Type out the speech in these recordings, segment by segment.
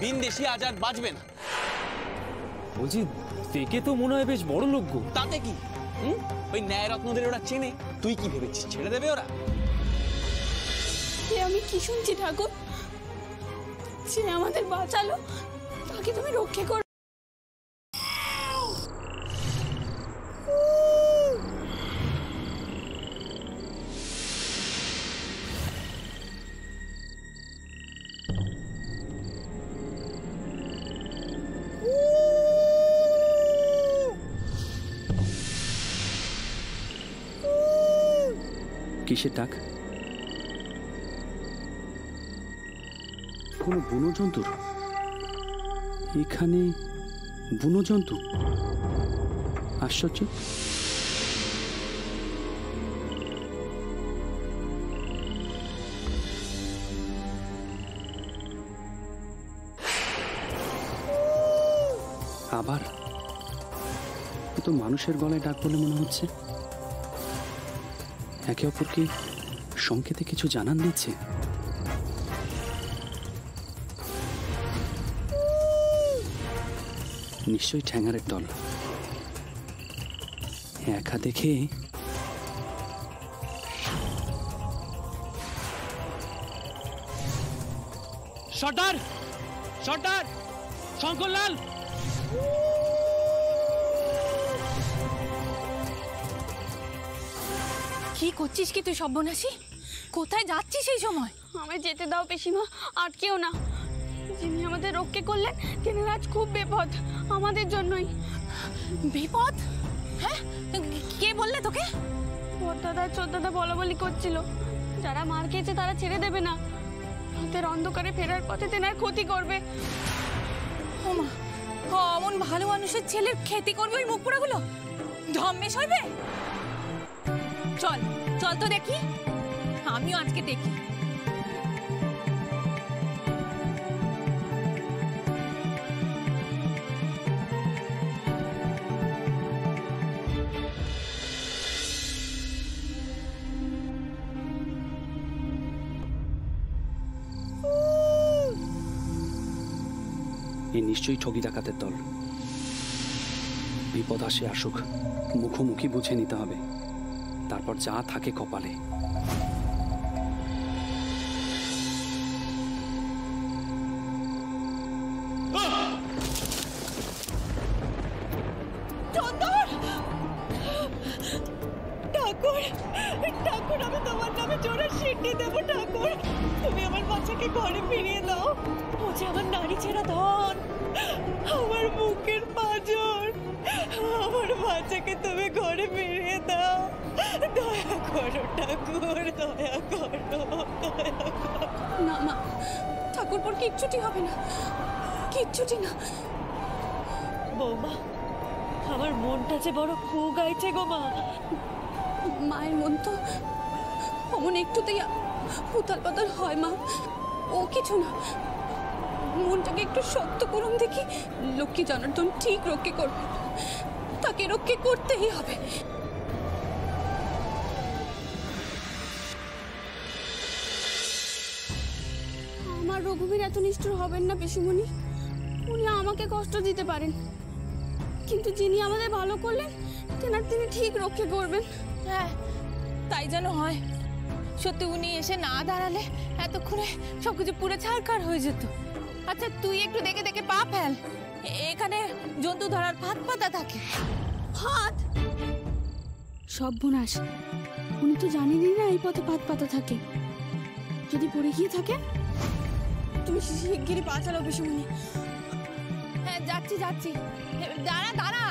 বিনদেশি আজ আর বাঁচবে না। বলছি দেখে তো মনে হয় বেশ বড় লোক গো। তাতে কি, ওই ন্যায় রত্নদের ওরা চেনে, তুই কি ভেবেছিস ছেড়ে দেবে ওরা? আমি কি শুনছি ঠাকুর, সে আমাদের বাঁচালো, তাকে তুমি রক্ষা করো। কিসের ডাক? কোনো বুনো জন্তুর? এখানে বুনো জন্তু? আশ্চর্য। আবার এ তো মানুষের গলায় ডাক বলে মনে হচ্ছে। একে অপরকে সংকেতে কিছু জানান দিচ্ছে। নিশ্চয়ই ঠ্যাঙারের দল। একা দেখে সর্দার, সর্দার, শঙ্করলাল। কি করছিস কি তুই সর্বনাশী? কোথায় যাচ্ছিস এই সময়? আমায় যেতে দাও পিসিমা, আটকেও না। যিনি আমাদের রক্ষা করলেন তিনি আজ খুব বিপদ, আমাদের জন্যই। বিপদ? হ্যাঁ, কে বললে তোকে? বড়দাদা ছোটদাদা বলা বলি করছিল, যারা মার খেয়েছে তারা ছেড়ে দেবে না, রাতের অন্ধকারে ফেরার পথে তেনার ক্ষতি করবে। ওমা, অমন ভালো মানুষের ছেলের ক্ষতি করবে ওই মুখ পোড়াগুলো? ধম্মেশ হইবে? চল চল তো দেখি, আমিও আজকে দেখি। এ নিশ্চয়ই ঠগি ডাকাতের দল। বিপদ আসে আসুক, মুখোমুখি বুঝে নিতে হবে, তারপর যা থাকে কপালে। ঠাকুর, ঠাকুর, আমি তোমার নামে জোরে সিটি দেবো। ঠাকুর, তুমি আমার বাচ্চাকে ঘরে ফিরিয়ে দাও। ও যে আমার নারী ছেঁড়া ধন, আমার বুকের পাঁজর। আমার বাচ্চাকে তুমি ঘরে ফিরিয়ে দাও। দয়া করো ঠাকুর, দয়া করো, দয়া করো। না মা, ঠাকুরপোর কিচ্ছুটি হবে না, কিচ্ছুটি না। বৌমা, আমার মনটা যে বড় খু গাইছে গো মা। মায়ের মন তো অমন একটুতেই উতাল পাতাল হয় মা, ও কিছু না। মনটাকে একটু শক্ত করুন দেখি, লক্ষ্মী জনার্দন ঠিক রক্ষে করবেন, তাকে রক্ষে করতেই হবে। আমার রঘুবীর এত নিষ্ঠুর হবেন না পিসিমণি, উনি আমাকে কষ্ট দিতে পারেন, কিন্তু যিনি আমাদের ভালো করলেন তিনি ঠিক রক্ষে করবেন। হ্যাঁ, তাই যেন হয়। সত্যি উনি এসে না দাঁড়ালে এতক্ষণে সবকিছু পুরো ছাড়খাড় হয়ে যেত। আচ্ছা তুই একটু দেখে দেখে পা ফেল, এখানে জন্তু ধরার ফাঁদ পাতা থাকে। ফাঁদ? সর্বনাশ, উনি তো জানেনই না এই পথে ফাঁদ পাতা থাকে। যদি পড়ে গিয়ে থাকে? তুমি শিগগিরই পা চালাও পিসিমণি। হ্যাঁ যাচ্ছি যাচ্ছি, দাঁড়া দাঁড়া।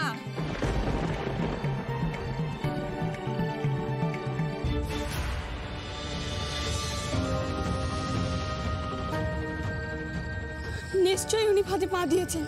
নিশ্চয়ই উনি ফাঁদে পা দিয়েছেন।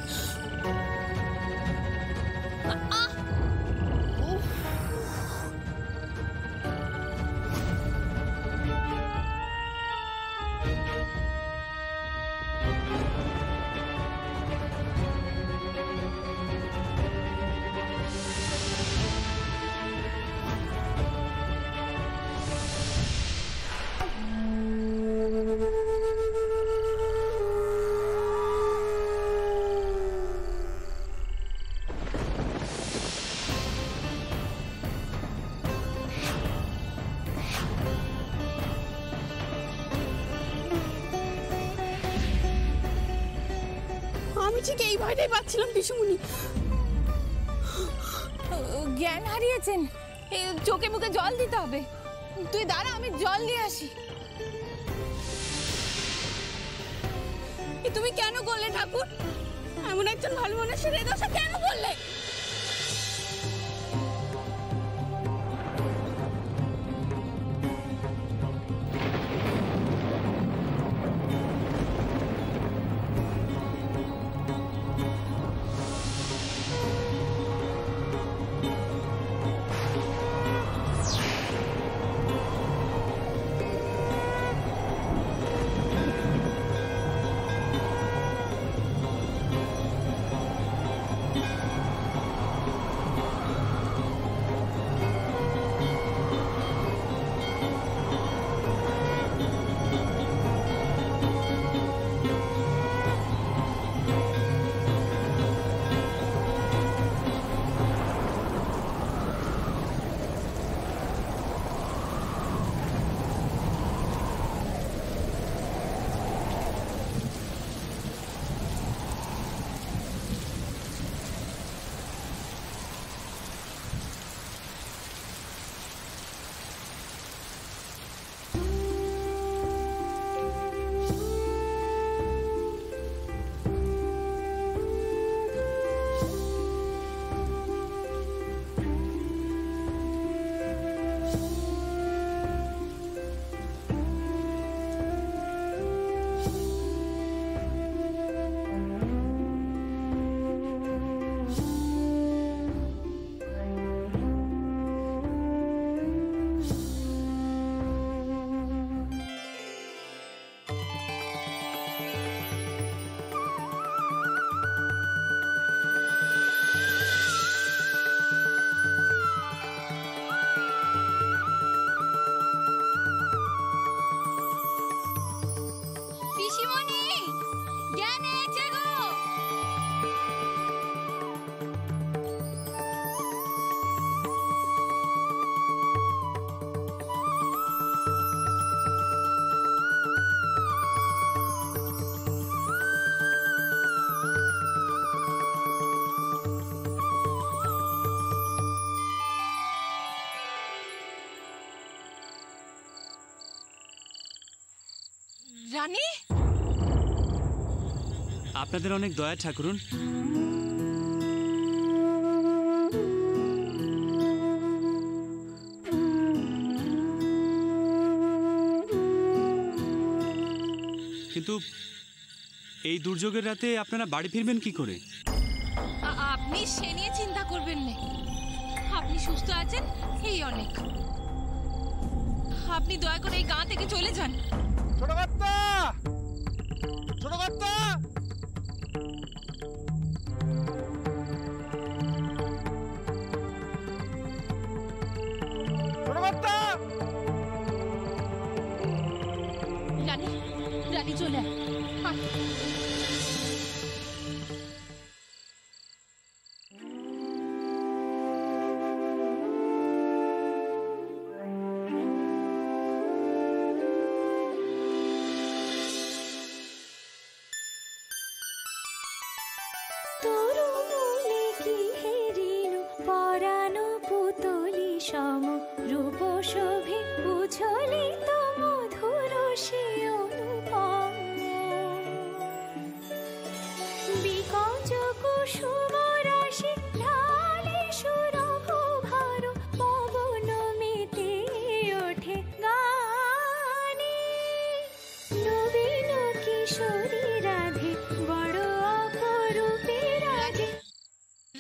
ঠিক এই ভয়টাই পাচ্ছিলাম পিসুমণি। জ্ঞান হারিয়েছেন, চোখে মুখে জল দিতে হবে। তুই দাঁড়া, আমি জল দিয়ে আসি। তুমি কেন করলে ঠাকুর? এমন একজন ভালো মানুষের এই দশা কেন করলে? রানী, আপনাদের অনেক দয়া ঠাকুরুন। কিন্তু এই দুর্যোগের রাতে আপনারা বাড়ি ফিরবেন কি করে? আপনি সে নিয়ে চিন্তা করবেন না। আপনি সুস্থ আছেন, এই অনেক। আপনি দয়া করে এই গাঁ থেকে চলে যান। ছোট কর্তা, ছোট কর্তা, ছোট কর্তা। রানী, রানী চলে আয়।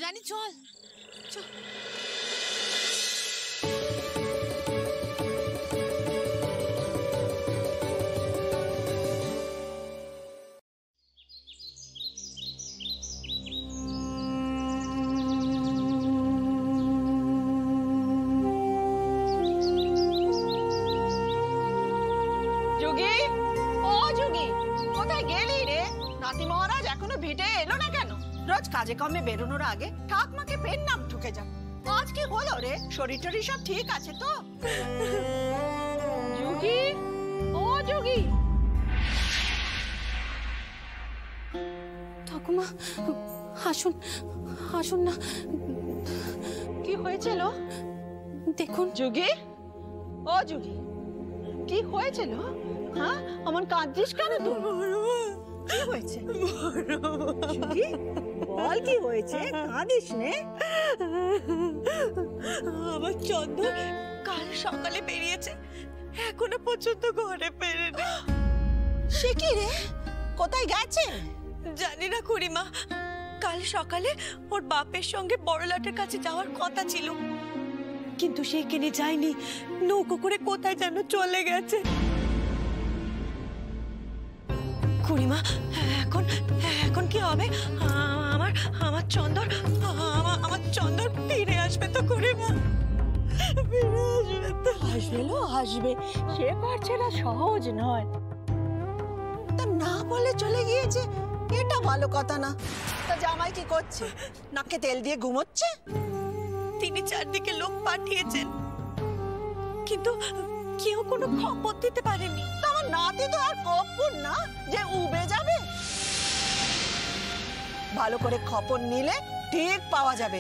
রানী চল, চল। যোগী, ও যোগী, কোথায় গেলি রে? নাতি মহারাজ এখনো ভিটে এলো না কেন? রোজ কাজে কমে বেরোনোর আগে ঠাকমাকে পেন নাম ঢুকে যা। আজ কি হলো রে? শরীর টরীর সব ঠিক আছে তো? যোগী, ও যোগী। ঠাকুমা আসুন আসুন না। কি হয়েছিল দেখুন। যুগি, ও যুগি, কি হয়েছিল? হ্যাঁ, অমন কাঁদছিস কেন তুই? কি হয়েছে যুগি? বল কি হয়েছে, কাঁদিস নে। আমার চন্দন কাল সকালে বেরিয়েছে, এখনো পর্যন্ত ঘরে ফেরেনি। সে কি রে, কোথায় গেছে? জানি না খুড়িমা, কাল সকালে ওর বাপের সঙ্গে বড়লাটের কাছে যাওয়ার কথা ছিল, কিন্তু সেখানে যায়নি, নৌকো করে কোথায় যেন চলে গেছে। খুড়িমা এখন এখন কি হবে? আমার আমার চন্দন আমার চন্দন ফিরে আসবে তো খুড়িমা? ফিরে আসবে তো? আসবে লো, আসবে, সে পারছে না, সহজ নয়। তা না বলে চলে গিয়েছে, এটা ভালো কথা না। তা জামাই কি করছে? নাকে তেল দিয়ে ঘুমোচ্ছে? তিনি চারদিকে লোক পাঠিয়েছেন, কিন্তু কেউ কোনো খবর দিতে পারেনি। তা আমার নাতি তো আর কপুর না যে উবে যাবে। ভালো করে খবর নিলে ঠিক পাওয়া যাবে।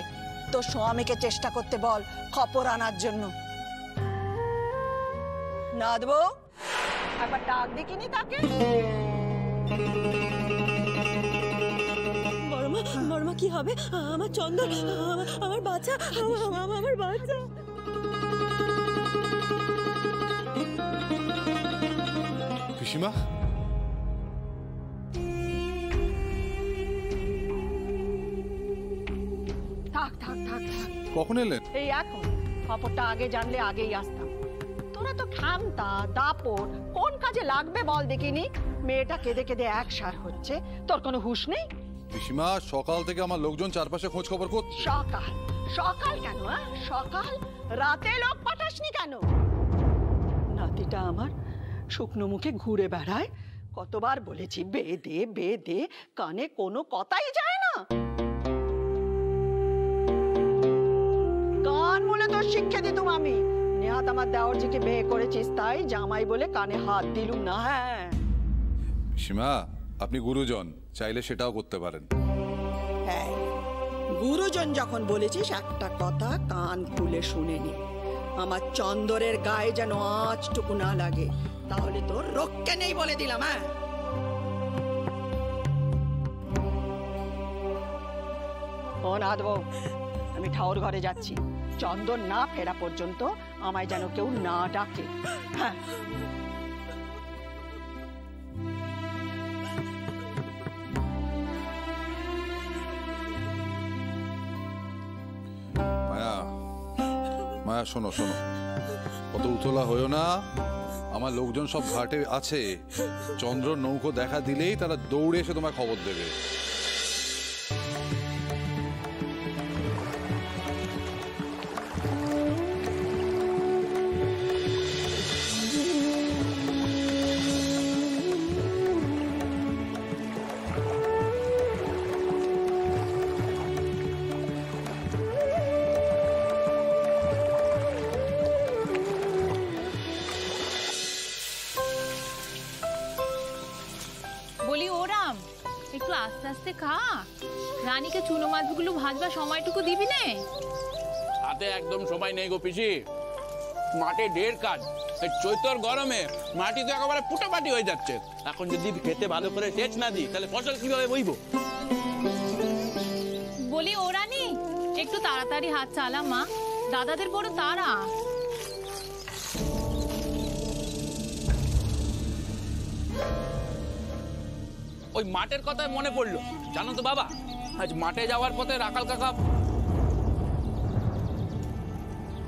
তো স্বামীকে চেষ্টা করতে বল খবর আনার জন্য। না দেবো, একবার ডাক দেখিনি তাকে। বড়মা কি হবে? আমার চন্দন, আমার বাচ্চা, আমার বাচ্চা। পিসিমা, থাক থাক থাক থাক। কখন এলেন? এই এখন, খবরটা আগে জানলে আগেই আসতাম। তোরা তো খামতা দাপট, কোন কাজে লাগবে বল দেখিনি? মেয়েটা কেঁদে কেঁদে একসার হচ্ছে, তোর কোনো হুঁশ নেই? পিসিমা, সকাল থেকে আমার লোকজন চারপাশে খোঁজ খবর করছে। সকাল সকাল কেন? সকাল রাতে লোক পাঠাসনি কেন? নাতিটা আমার শুকনো মুখে ঘুরে বেড়ায়, কতবার বলেছি বেদে বেদে, কানে কোনো কথাই যায় না। কান বলে তোর শিক্ষা দিতুম আমি। নেহাত আমার দেওরজিকে বিয়ে করেছিস তাই জামাই বলে কানে হাত দিলুম না। হ্যাঁ পিসিমা, আপনি গুরুজন, চাইলে সেটাও করতে পারেন। হ্যাঁ, গুরুজন যখন বলেছিস একটা কথা কান খুলে শুনে নি। আমার চন্দরের গায়ে যেন আঁচটুকু না লাগে, তাহলে তোর রক্ষে নেই বলে দিলাম। হ্যাঁ, ও না দেবো, আমি ঠাউর ঘরে যাচ্ছি। চন্দন না ফেরা পর্যন্ত আমায় যেন কেউ না ডাকে। হ্যাঁ, মায়া, মায়া শোনো শোনো, কত উতলা হয়েও না। আমার লোকজন সব ঘাটে আছে, চন্দ্র নৌকো দেখা দিলেই তারা দৌড়ে এসে তোমায় খবর দেবে। বলি ওরাম, একটু আস্তে আস্তে খা। রানীকে চুনো মাছগুলো ভাজবার সময়টুকু দিবি নে। হাতে একদম সময় নেই গো পিসি, মাঠে ঢের কাজ। এই চৈতর গরমে মাটি তো একেবারে পুটাপাটি হয়ে যাচ্ছে। এখন যদি খেতে ভালো করে সেচ না দিই তাহলে ফসল কিভাবে বইব? বলি ও রানী, একটু তাড়াতাড়ি হাত চালা মা, দাদাদের বড় তাড়া। ওই মাঠের কথায় মনে পড়লো, জানো তো বাবা, আজ মাঠে যাওয়ার পথে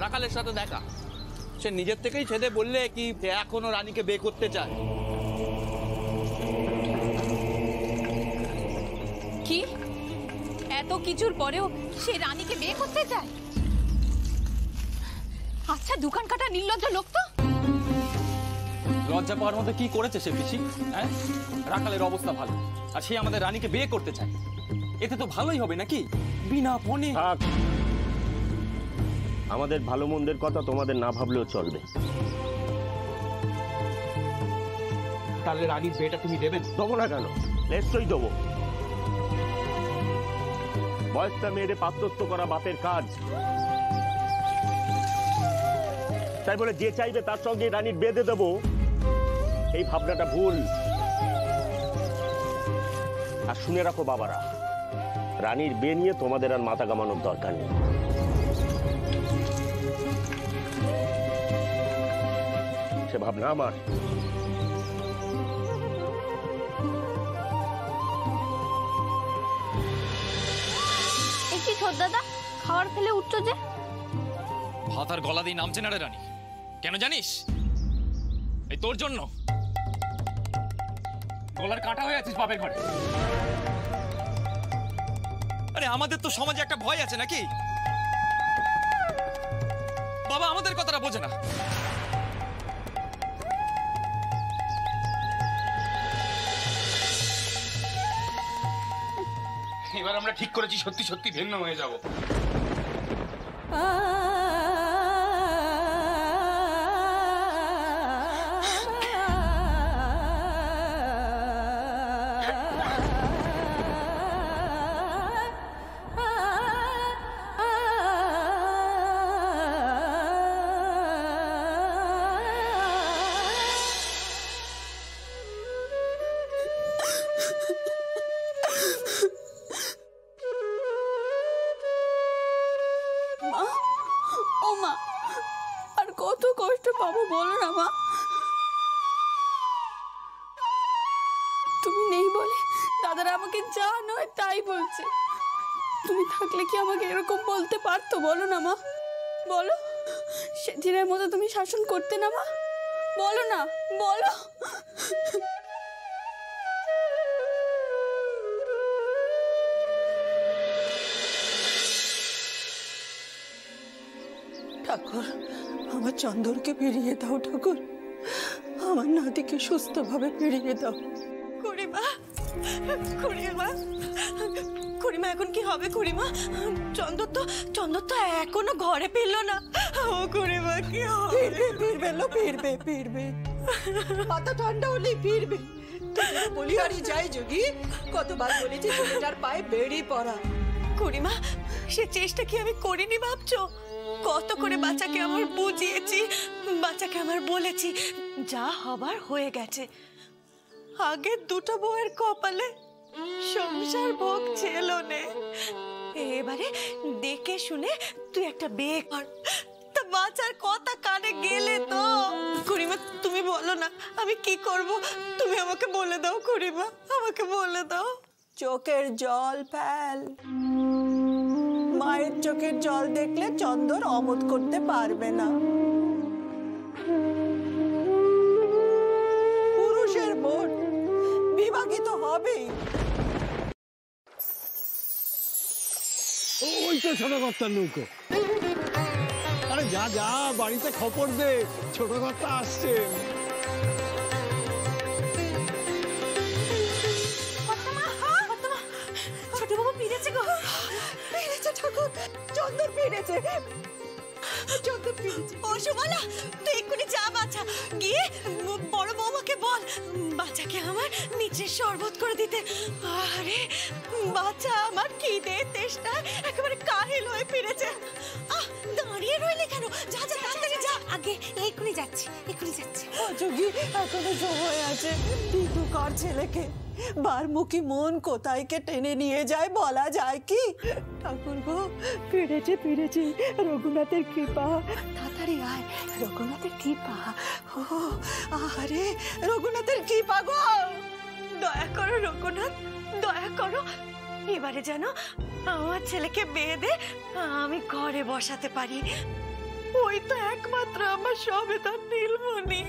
রাখালের সাথে দেখা। সে নিজের থেকেই ছেদে বললে কি এখনো রানীকে বিয়ে করতে চায়। কি এত কিছুর পরেও সে রানীকে বিয়ে করতে চায়? আচ্ছা, দোকান কাটা নির্লজ্জ লোক তো। লজ্জা পাওয়ার মধ্যে কি করেছে সে পিসি? হ্যাঁ, রাখালের অবস্থা ভালো আর সে আমাদের রানীকে বিয়ে করতে চায়, এতে তো ভালোই হবে নাকি? বিনা ফোনে। থাক, আমাদের ভালো মন্দের কথা তোমাদের না ভাবলেও চলবে। তাহলে রানীর বিয়েটা তুমি দেবেন? দেবো না কেন, নিশ্চয়ই দেবো। বয়স্তা মেয়েরে পাত্রত্ব করা বাপের কাজ। তাই বলে যে চাইবে তার সঙ্গে রানীর বেঁধে দেব, এই ভাবনাটা ভুল। আর শুনে রাখো বাবারা, রানীর বিয়ে নিয়ে তোমাদের আর মাথা ঘামানোর দরকার নেই। সে ভাবনা আমার। একটি ছোট দাদা খাবার ফেলে উঠছো যে? ভাত আর গলা দিয়ে নামছে না রে রানী, কেন জানিস? এই তোর জন্য গলার কাঁটা হয়ে আছিস বাপের ঘরে। আরে আমাদের তো সমাজে একটা ভয় আছে নাকি? বাবা আমাদের কথাটা বোঝে না। এবার আমরা ঠিক করেছি সত্যি সত্যি ভিন্ন হয়ে যাব। ও মা, আর কত কষ্ট পাবো বলো না মা? তুমি নেই বলে দাদারা আমাকে যা নয় তাই বলছে। তুমি থাকলে কি আমাকে এরকম বলতে পারতো বলো না মা? বলো, সেদিনের মতো তুমি শাসন করতে না মা? বলো না, বলো। ঠাকুর, আমার চন্দরকে ফিরিয়ে দাও ঠাকুর, আমার নাতিকে সুস্থভাবে ফিরিয়ে দাও। খুড়িমা, খুড়িমা, খুড়িমা এখন কি হবে খুড়িমা? চন্দর তো এখনো ঘরে ফিরলো না। ও খুড়িমা কি হবে? ফিরবে মাথা ঠান্ডা হলেই ফিরবে। বলি আরই যাই যোগী, কতবার বলেছি ছেলেটার পায়ে বেড়ি পড়া। খুড়িমা, সে চেষ্টা কি আমি করিনি ভাবছো? কত করে বাচ্চাকে আমার বুঝিয়েছি, বাচ্চাকে আমার বলেছি যা হবার হয়ে গেছে। আগে দুটো বউয়ের কপালে সংসার ভোগ ছিল নে, এবারে দেখে শুনে তুই একটা বিয়ে কর। তা বাচ্চার কথা কানে গেলে তো। খুড়িমা তুমি বলো না আমি কি করব, তুমি আমাকে বলে দাও খুড়িমা, আমাকে বলে দাও। চোখের জল ফেল। মায়ের চোখের জল দেখলে চন্দর অমত করতে পারবে না। পুরুষের ভোট বিভাগিত হবেই। ওই তো ছোট কর্তার নৌকো। আরে যা যা, বাড়িতে খবর দে, ছোট কর্তা আসছে। ছোট বাবু ফিরেছে গো, ফিরেছে ঠাকুর, চন্দর ফিরেছে, চন্দর ফিরেছে। ও সুমালা, তুই এক্ষুনি যা বাচ্চা, গিয়ে বড় বৌমাকে বল বাচ্চাকে আমার নিচের শরবত করে দিতে। আরে বাচ্চা আমার খিদে তেষ্টা একেবারে কাহিল হয়ে ফিরেছে। দাঁড়িয়ে রইলে কেন? যা যা তাড়াতাড়ি যা। আগে এক্ষুনি যাচ্ছি, এক্ষুনি যাচ্ছি। যোগী এখনো সময় আছে। টিটু কার ছেলেকে বারমুখী মন কোথায়কে টেনে নিয়ে যায় বলা যায় কি? ঠাকুর গো, ফিরেছি রঘুনাথের কৃপা। তাড়াতাড়ি আয়, রঘুনাথের কৃপা। ও আরে রঘুনাথের কৃপা গো, দয়া করো রঘুনাথ, দয়া করো। এবারে যেন আমার ছেলেকে বিয়ে দে, আমি ঘরে বসাতে পারি। ওই তো একমাত্র আমার সবেদার নীলমণি,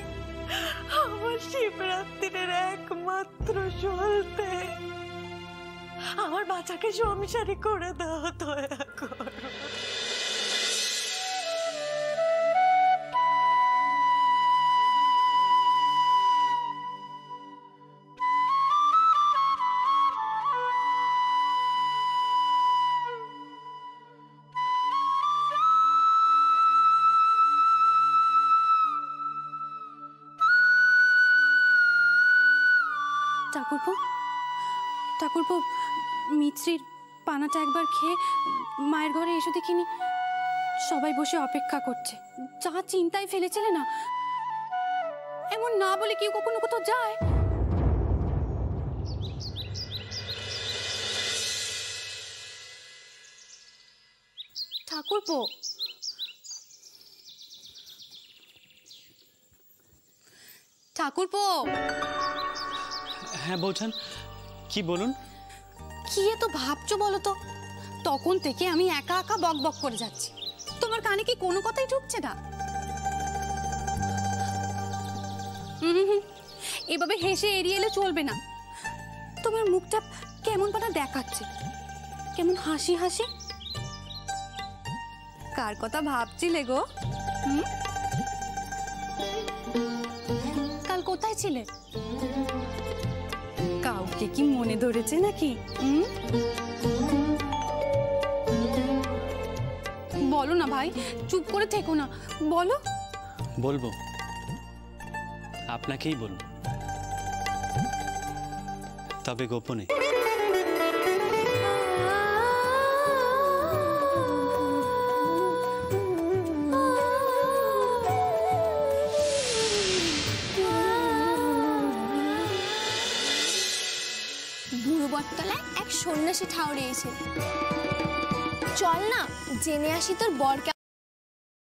আমার শিবরাত্রির একমাত্র সলতে। আমার বাচ্চাকে সংসারী করে দাও দয়া করো। ঠাকুরপো, মিত্রির পানাটা একবার খেয়ে মায়ের ঘরে এসে দেখিনি সবাই বসে অপেক্ষা করছে। যা চিন্তায় ফেলেছিলে না, এমন না বলে কেউ কখনো কোথাও যায়? ঠাকুরপো, ঠাকুরপো। হ্যাঁ বৌঠান, কি বলুন? কি এত ভাবছো বলো তো? তখন থেকে আমি একা একা বক বক করে যাচ্ছি, তোমার কানে কি কোনো কথাই ঢুকছে না? এভাবে হেসে এড়িয়ে এলে চলবে না। তোমার মুখটা কেমন পানা দেখাচ্ছে, কেমন হাসি হাসি। কার কথা ভাবছিলে গো? কাল কোথায় ছিলে? কাউকে কি মনে ধরেছে নাকি? বলো না ভাই, চুপ করে থেকো না, বলো। বলবো, আপনাকেই বলবো, তবে গোপনে। বুড়োবটতলায় এক সন্ন্যাসী ঠাউরে এসে, চল না জেনে আসি তোর বর